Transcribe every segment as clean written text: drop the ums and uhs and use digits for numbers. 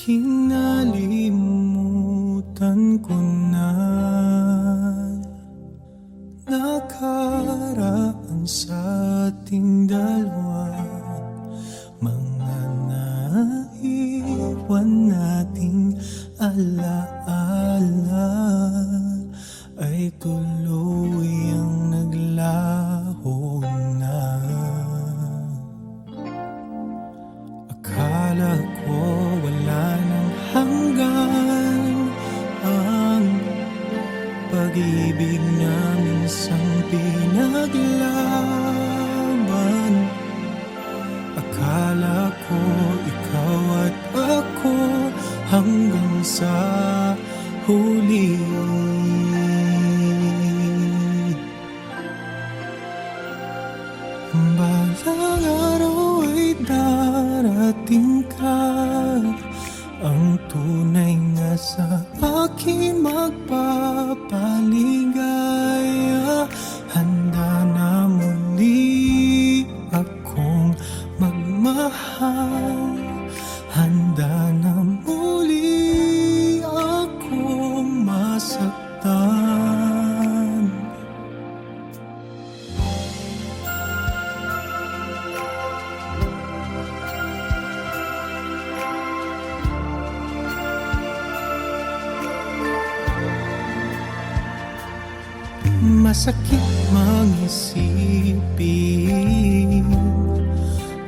Kinalimutan ko na nakaraan sa ating dalawa, mga naiwan nating alaala ay tuluyang naglaho na. Akala ko wala nang hanggan ang pag-ibig na minsang pinaglaban. Akala ko ikaw at ako hanggang sa huli. Balang araw ay darating ka, ang tunay nga sa akin magpapaligaya. Handa na muli akong magmahal, handa na muli akong masaktan. Masakit mangisipin,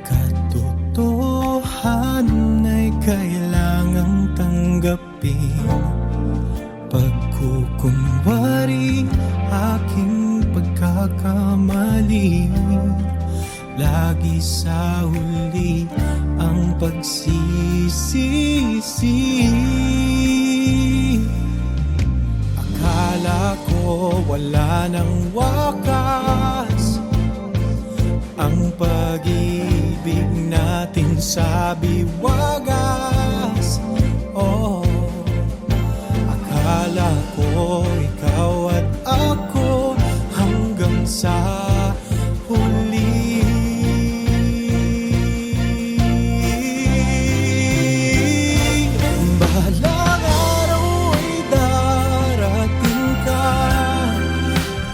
katotohanan ay kailangang tanggapin. Pagkukunwaring aking pagkakamali, lagi sa huli ang pagsisisi. Akala ko wala nang wakas ang pag-ibig natin sa biwagas. Oh, akala ko ikaw at ako hanggang sa huli. Balang araw ay darating ka,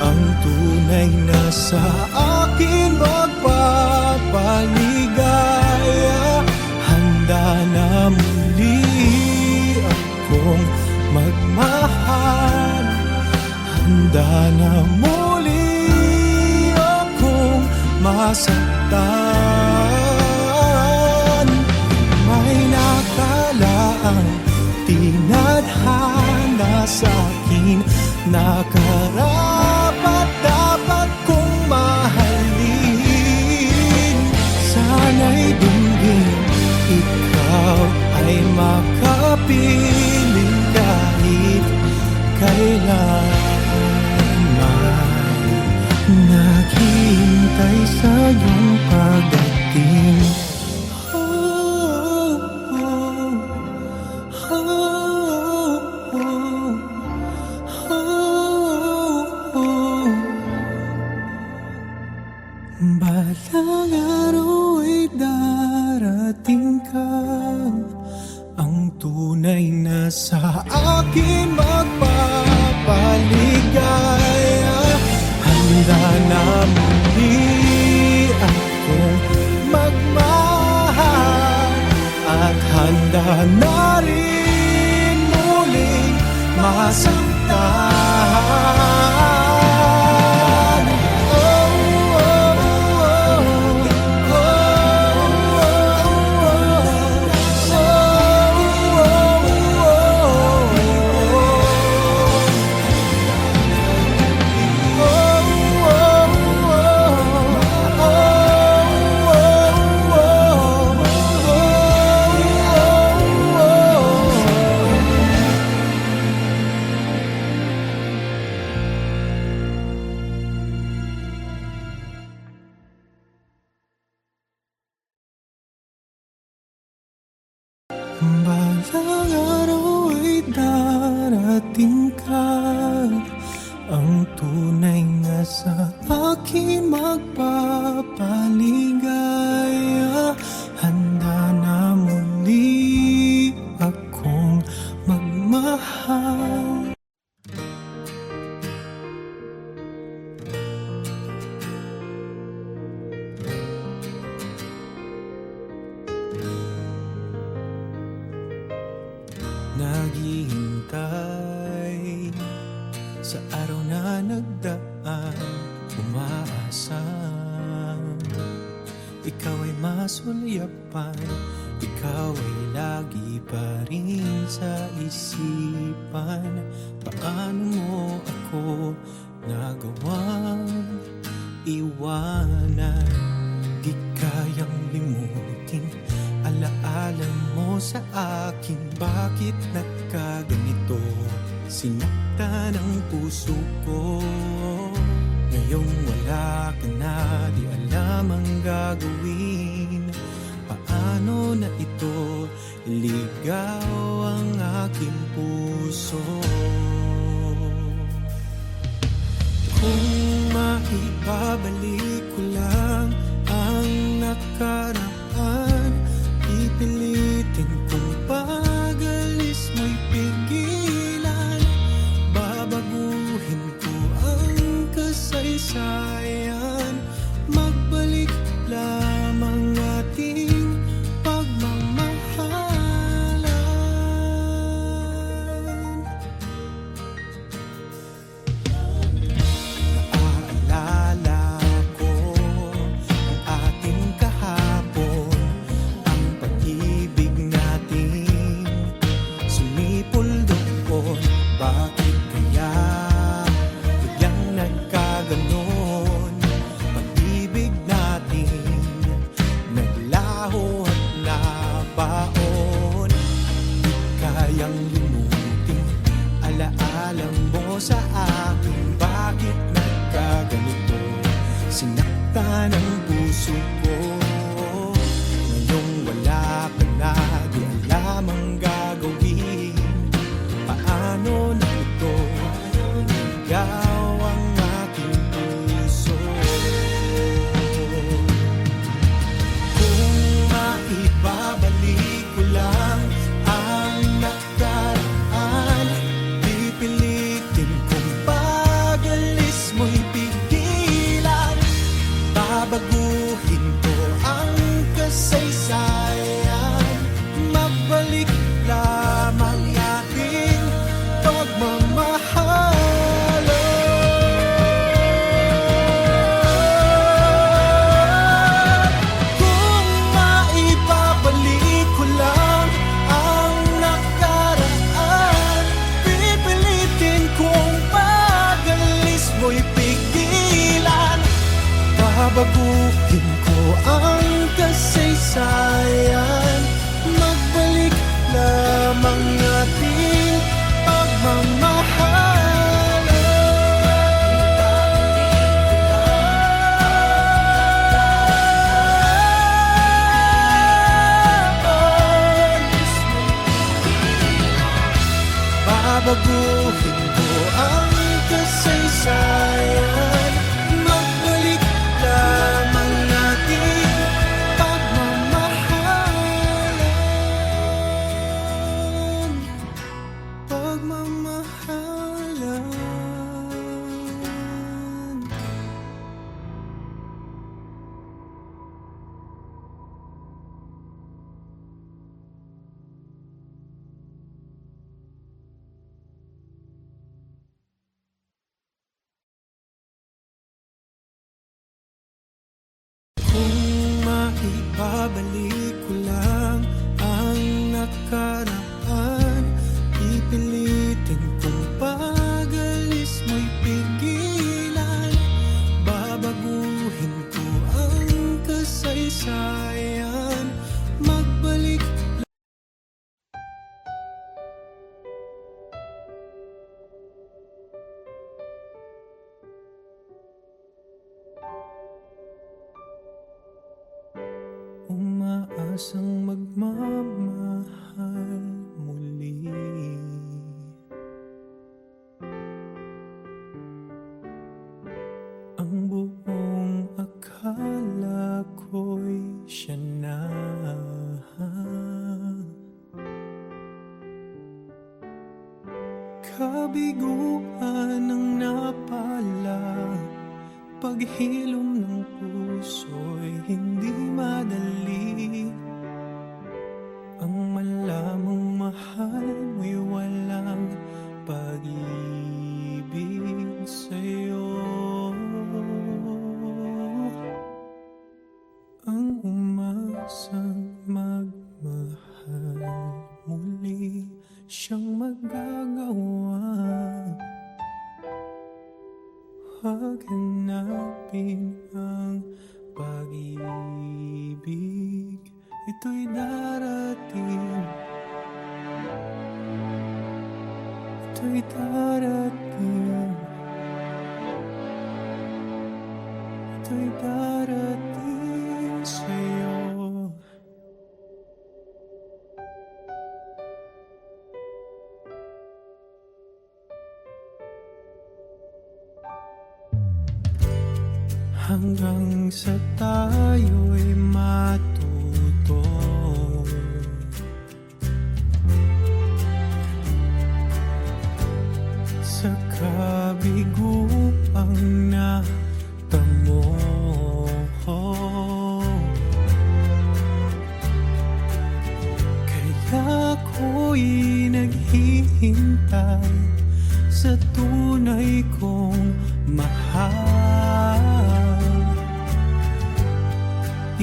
ang tunay na sa akin magpapaligaya. Handa na muli akong magmahal, handa na muli akong masaktan. May nakalaang tinadhana sa akin na karapat dapat kong mahalin. Sana'y dinggin ikaw ay makapiling kahit kailanman. Naghihintay sa iyong pagdating. Balang araw ay darating ka, ang tunay na sa akin magpapaligaya. Handa na muli akong magmahal, at handa na rin muling masaktan. Balang araw ay darating ka, ang tunay nga sa akin magpapaligaya. Handa na muli ako naghihintay sa araw na nagdaan, umaasa ikaw ay masulyapan, ikaw ay lagi pa rin sa isipan. Paano mo ako nagawang iwanan? Di kayang limutin alaala mo sa akin. Bakit nagkaganito? Sinaktan ang puso ko. Ngayong wala ka na, di alam ang gagawin. Paano na ito iligaw ang aking puso? Kung maibabalik ko lang ang nakaraan, pipilitin kong pag-alis mo'y pigilan. Babaguhin ko ang kasaysayan, magbalik lamang ating pagmamahalan. Naaalala ko ang ating kahapon, ang pag-ibig natin sumipol doon. Bakit kaya biglang nagkaganon? Pag-ibig natin naglaho at nabaon. Di kayang limutin alaala mo sa akin. Bakit nagkaganito? Sinaktan ang puso ko. Ngayong wala ka na, di alam ang gagawin. Paano na ito iligaw ang aking puso? Kung maibabalik ko lang ang nakaraan, pipilitin kong pag-alis mo'y pigilan. Babaguhin ko ang kasaysayan, magbalik lamang ating pagmamahalan. Kung maibabalik ko lang ang nakaraan, pipilitin kong pag-alis mo'y pigilan. Babaguhin ko ang kasaysayan, magbalik lamang ating pagmamahalan. Babaguhin ko ang kasaysayan, magbalik lamang ating pagmamahalan. Pagmamahalan. Kung maibabalik ko lang ang nakaraan, pipilitin kong pag-alis mo'y pigilan. Babaguhin ko ang kasaysayan, magbalik. Umaasang magmamahal muli. Ang buong akala ko'y siya na. Kabiguan ang napala, paghilom ng puso'y hindi madali. Ang malamang mahal mo'y siyang magagawa. Huwag hanapin ang pag-ibig, ito'y darating. Ito'y darating. Ito'y darating sa'yo. Hanggang sa tayo'y matuto sa kabiguang natamo. Kaya ako'y naghihintay sa tunay kong mahal.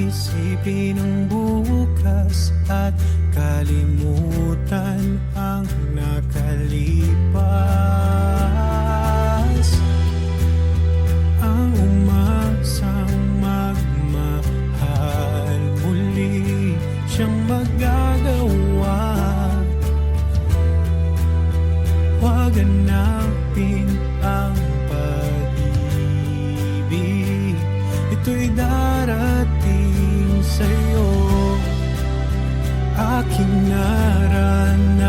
Isipin ang bukas at kalimutan ang nakalipas. Ang umasang magmahal, muli siyang magagawa. Huwag hanapin ang pag-ibig, ito'y darating sa'yo. Aking naranasan,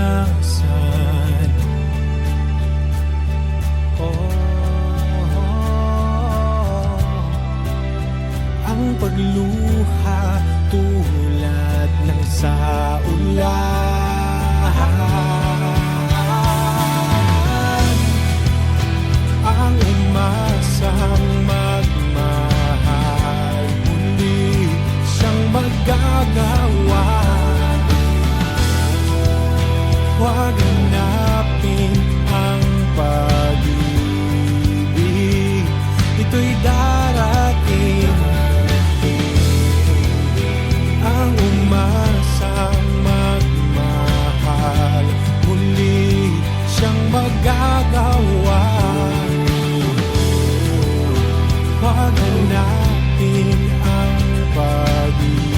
ang pagluha tulad ng sa ulan. Ang umasang magmahal, muli siyang magagawa. Huwag hanapin ang pag-ibig, ito'y darating. Ang umasang magmahal, muli siyang magagawa. Huwag hanapin ang pag-ibig,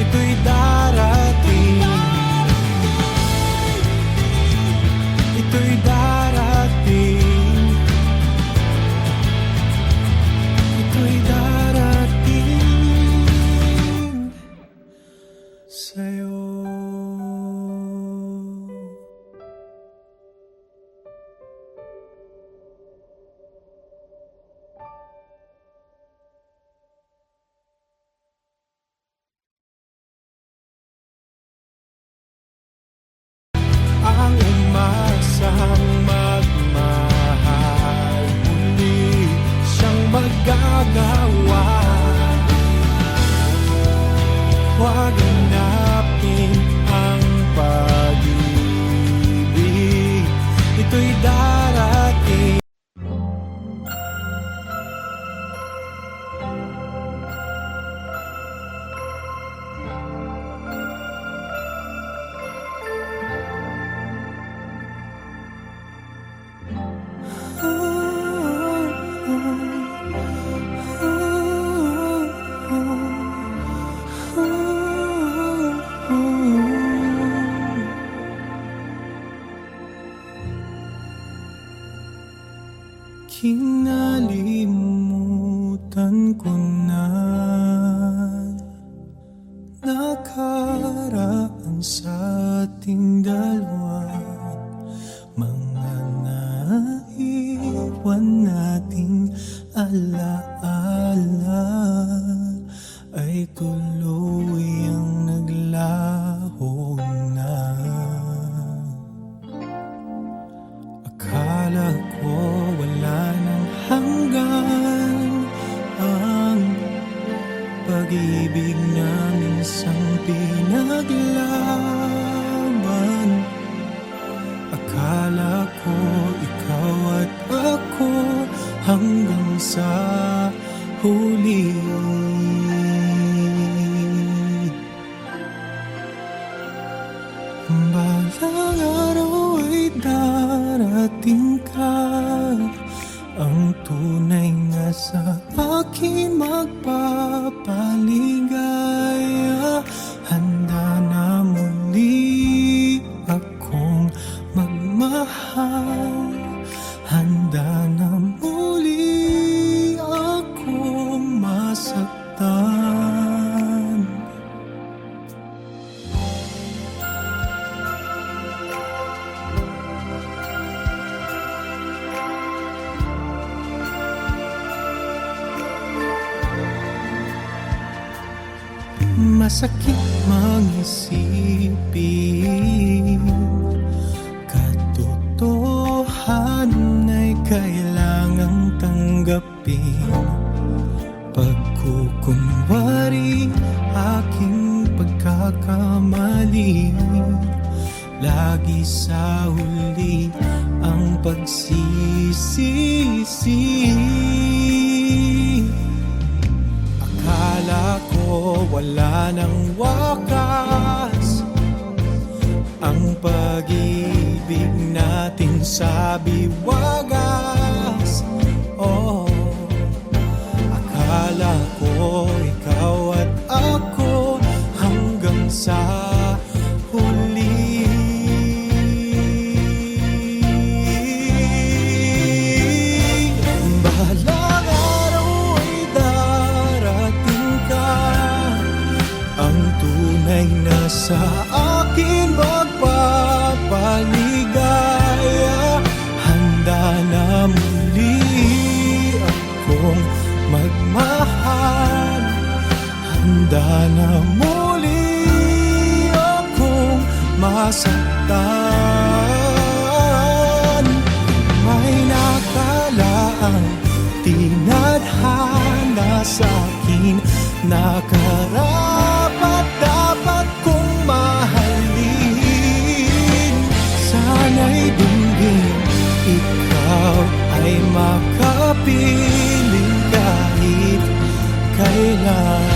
ito'y darating. Ito'y darating. Ito'y darating sa'yo. Ang umasang magmahal, muli siyang magagawa. Huwag hanapin ang pag-ibig, ito'y darating. Kinalimutan ko na nakaraan sa ating dalawa. Mga naiwan nating alaala ay tuluyang naglaho na. Akala ko wala nang hanggan, Balang araw ay darating ka, ang tunay nga sa akin magpapaligaya. Handa na muli akong magmahal, handa na muli akong masaktan. Masakit mag-isipin, katotohanan ay kailangang tanggapin. Pagkukunwari aking pagkakamali, lagi sa huli ang pagsisisi. Akala ko wala nang wakas ang pag-ibig natin sa biwagas. Oh, akala ko ikaw at ako hanggang sa huli. Balang araw ay darating ka, ang tunay na sa akin magpapaligaya. Handa na muli akong magmahal, handa na muli akong masaktan. May nakalaang tinadhana sa'kin na karapat dapat kong mahalin. Sana'y dinggin ikaw ay makapiling kahit kailanman.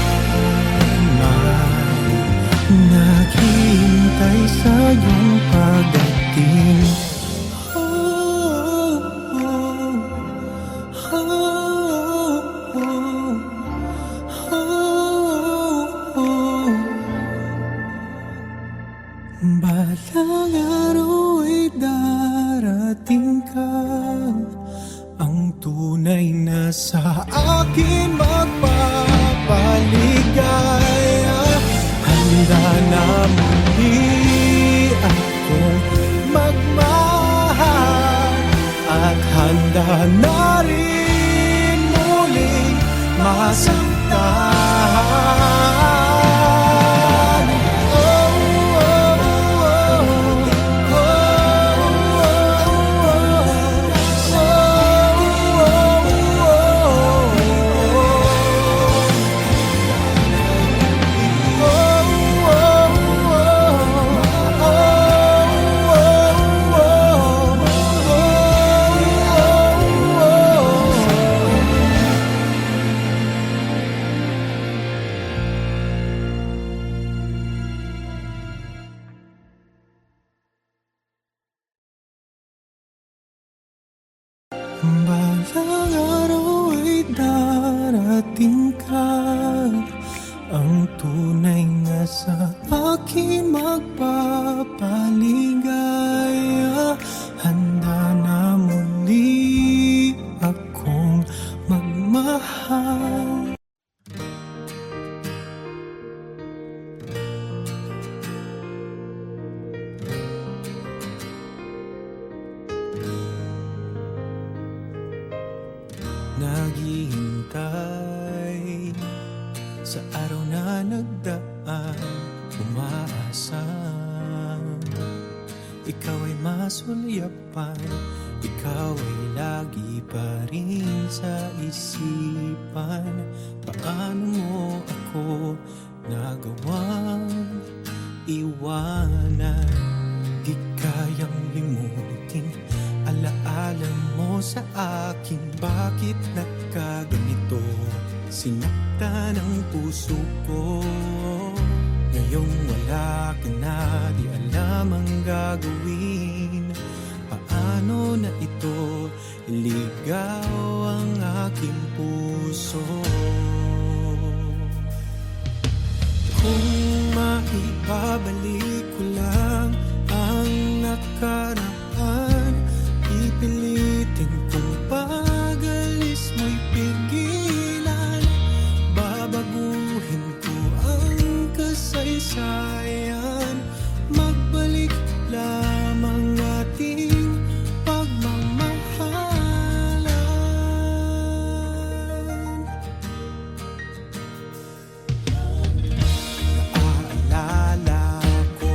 Naghihintay sa iyong pagdating. Balang araw ay darating ka, ang tunay na sa akin magpapaligaya. Handa na muli akong magmahal, at handa na rin muling masaktan. Balang araw ay darating ka, ang tunay nga sa akin magpapaligaya. Handa na muli akong magmahal. Naghihintay sa araw na nagdaan, umaasa ikaw ay masulyapan, ikaw ay lagi pa rin sa isipan. Paano mo ako nagawang iwanan? Di kayang limutin alaala mo sa akin. Bakit nagkaganito? Sinaktan ang puso ko. Ngayong wala ka na, di alam lamang gagawin? Paano na ito iligaw ang aking puso? Kung maibabalik ko lang ang nakaraan, pipilitin kong pag-alis mo'y pigilan. Babaguhin ko ang kasaysayan, magbalik lamang ating pagmamahalan. Naaalala ko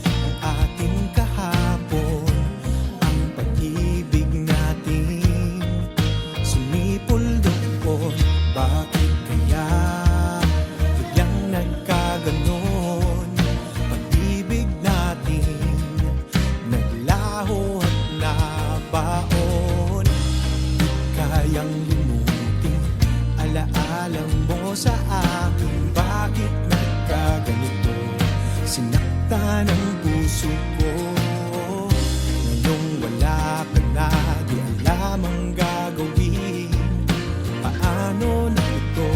ang ating kahapon, ang pag-ibig natin sumipol doon. Bakit kaya biglang nagkaganon? Pag-ibig natin naglaho at nabaon. Di kayang limutin alaala mo sa akin. Bakit nagkaganito? Sinaktan ang puso ko. Ngayong wala ka na, di alam ang gagawin. Paano na ito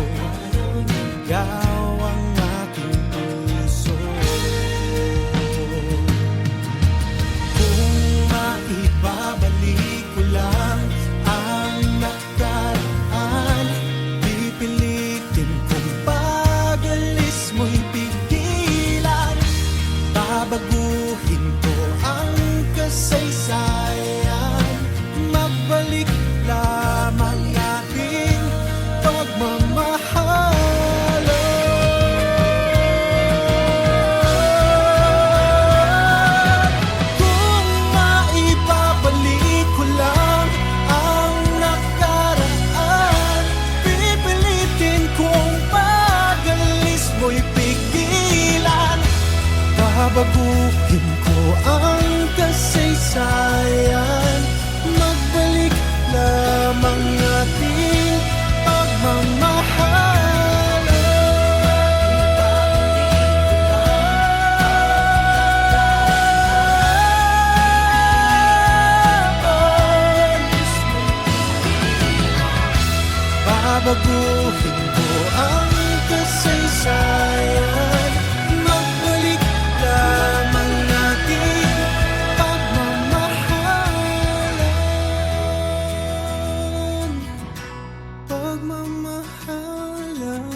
iligaw ang aking puso? Kung maibabalik ko lang ang nakaraan, pipilitin kong pag-alis mo'y pigilan. Babaguhin ko ang kasaysayan, magbalik lamang ating pagmamahalan. Kung maibabalik ko lang ang nakaraan, pipilitin kong pag-alis mo'y pigilan. Babaguhin ko ang kasaysayan, magbalik lamang ating pagmamahalan. Babaguhin ko ang kasaysayan, magbalik lamang ating pagmamahalan. Pagmamahalan.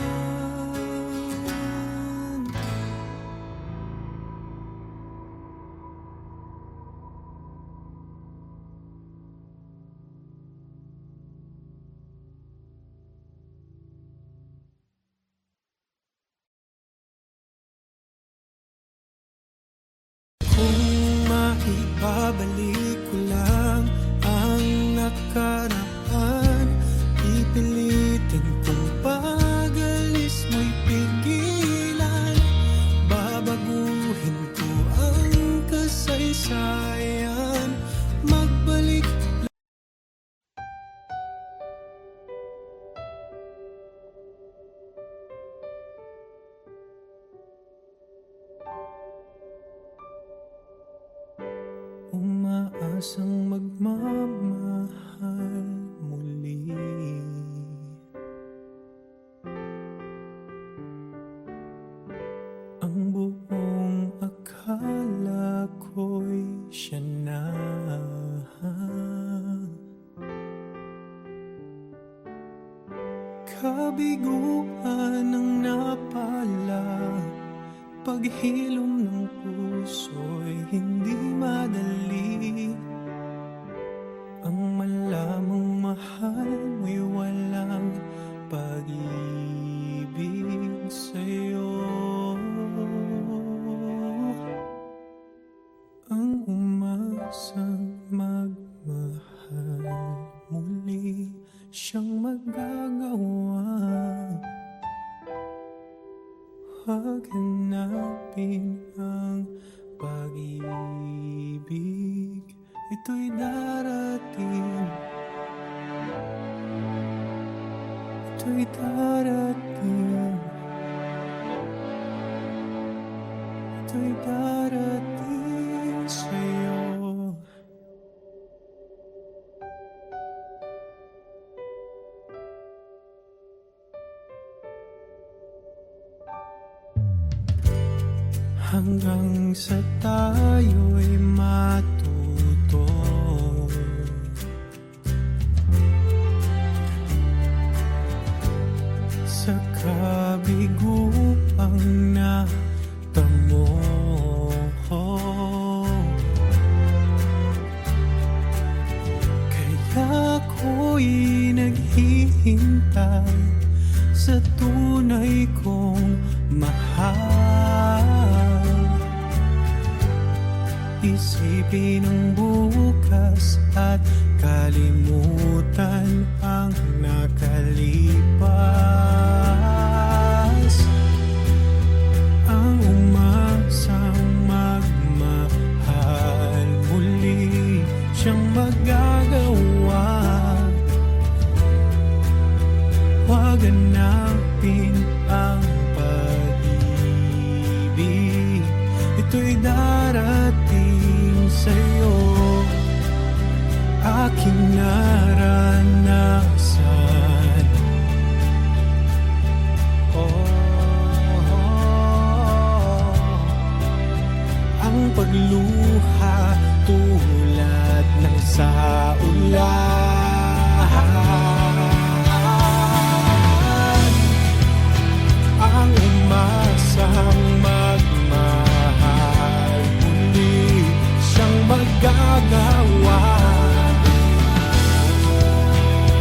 Kung maibabalik ko lang ang nakaraan, pipilitin kong pag-alis mo'y pigilan. Babaguhin ko ang kasaysayan, magbalik. Umaasang magmamahal muli. Ang buong akala ko'y siya na. Kabiguan ang napala, paghilom ng puso'y hindi madali. Ang malamang mahal mo'y walang pag-ibig sa'yo. Ang umasang magmahal muli, siyang magagawa. Huwag hanapin ang pag-ibig, ito'y darating. Ito'y darating. Ito'y ito'y darating sa'yo. Hanggang sa tayo'y matuto sa kabiguang natamo. Kaya ako'y naghihintay sa tunay kong mahal. Isipin ang bukas at kalimutan ang nakalipas. Ang umasang magmahal, muli siyang magagawa. Huwag hanapin ang pag-ibig, ito'y darating sa'yo. Aking naranasan, ang pagluha tulad ng sa ulan. Ang umasang magmahal, muli siyang magagawa.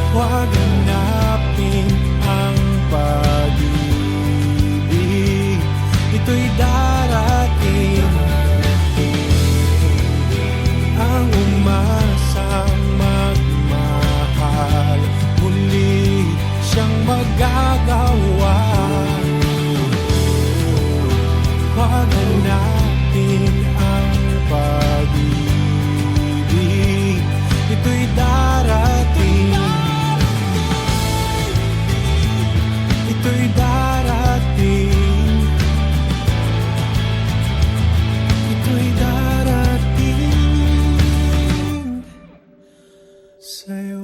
Huwag hanapin ang pag-ibig, ito'y darating. Ang umasang magmahal, muli siyang magagawa. Huwag hanapin ang pag-ibig, ito'y darating. Ito'y darating. Ito'y darating sa'yo.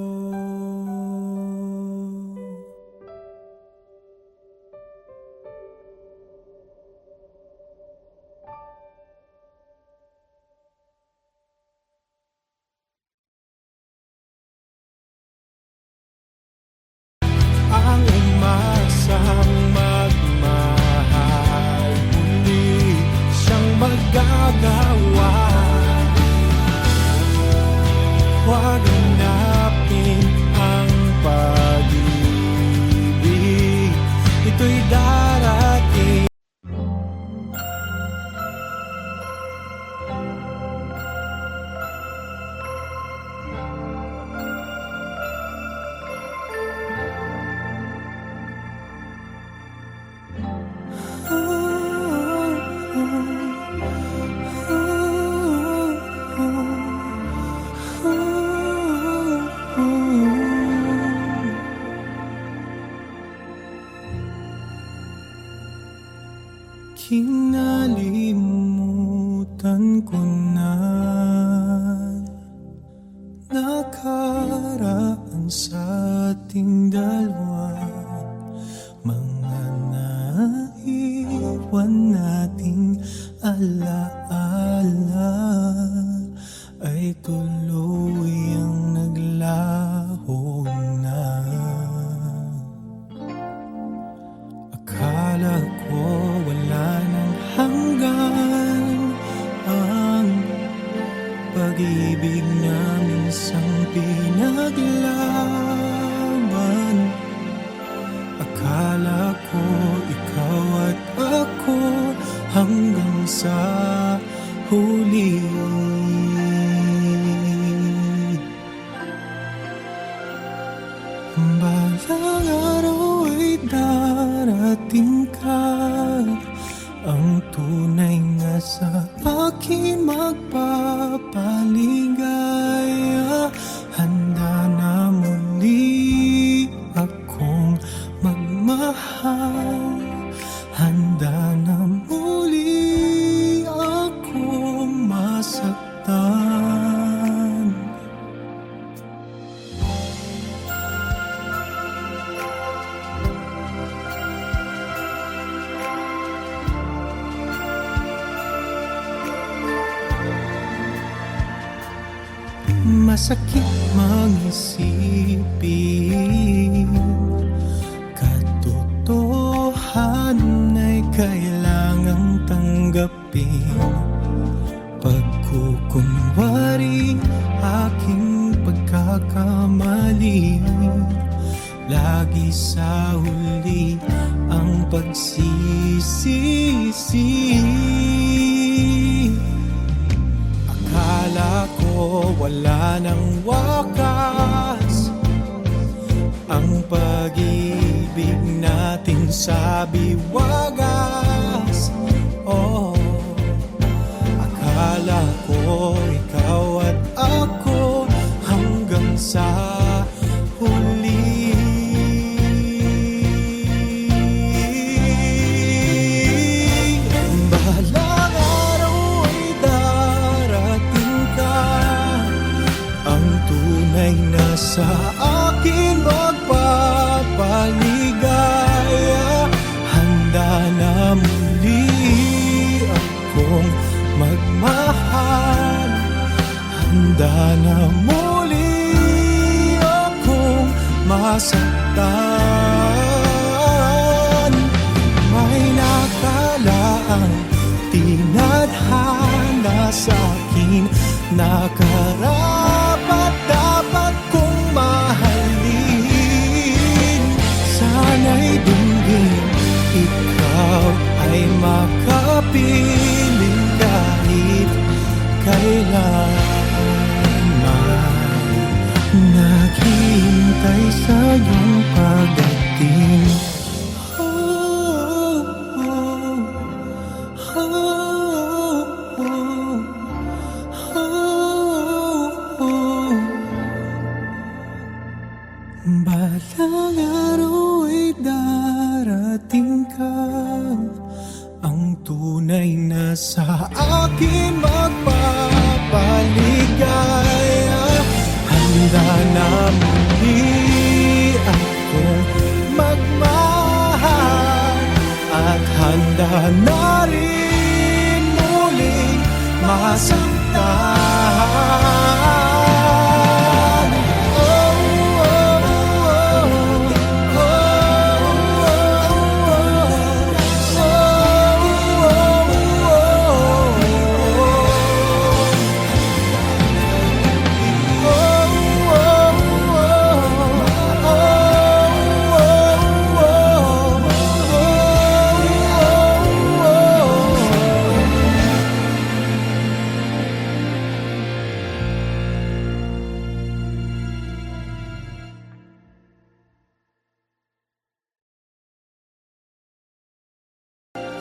Ang umasang magmahal, muli siyang magagawa. Huwag hanapin ang pag-ibig, ito'y darating. Kinalimutan ko na nakaraan sa ating dalawa, mga naiwan nating alaala ay tuluyang naglaho na. Akala ko wala nang hanggan ang pag-ibig na minsang pinaglaban. Akala ko ikaw at ako hanggang sa huli. Balang araw ay darating ka, ang tunay nga sa akin magpapaligaya. Handa na muli akong magmahal, handa na muli Masakit mang-isipin, katotohanan ay kailangang tanggapin. Pagkukunwari aking pagkakamali, lagi sa huli ang pagsisisi. Akala ko wala nang wakas ang pag-ibig natin sa biwagas. Oh, akala ko ikaw at ako hanggang sa huli. Bahalang araw ay darating ka, ang tunay na sa akin magpapaligaya. Handa na muli akong magmahal, handa na muli akong masaktan. May nakalaang tinadhana sa akin na karapat dapat kong mahalin. Sana'y dinggin ikaw ay makapiling kahit kailanman. Naghihintay sa iyong pagdating. Balang araw ay darating ka, ang tunay na sa akin magpapaligaya. Handa na muli akong magmahal, at handa na rin muling masaktan.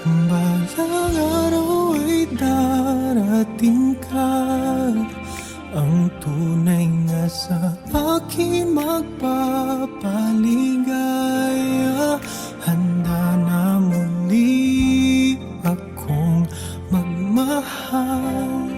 Balang araw ay darating ka, ang tunay na sa akin magpapaligaya.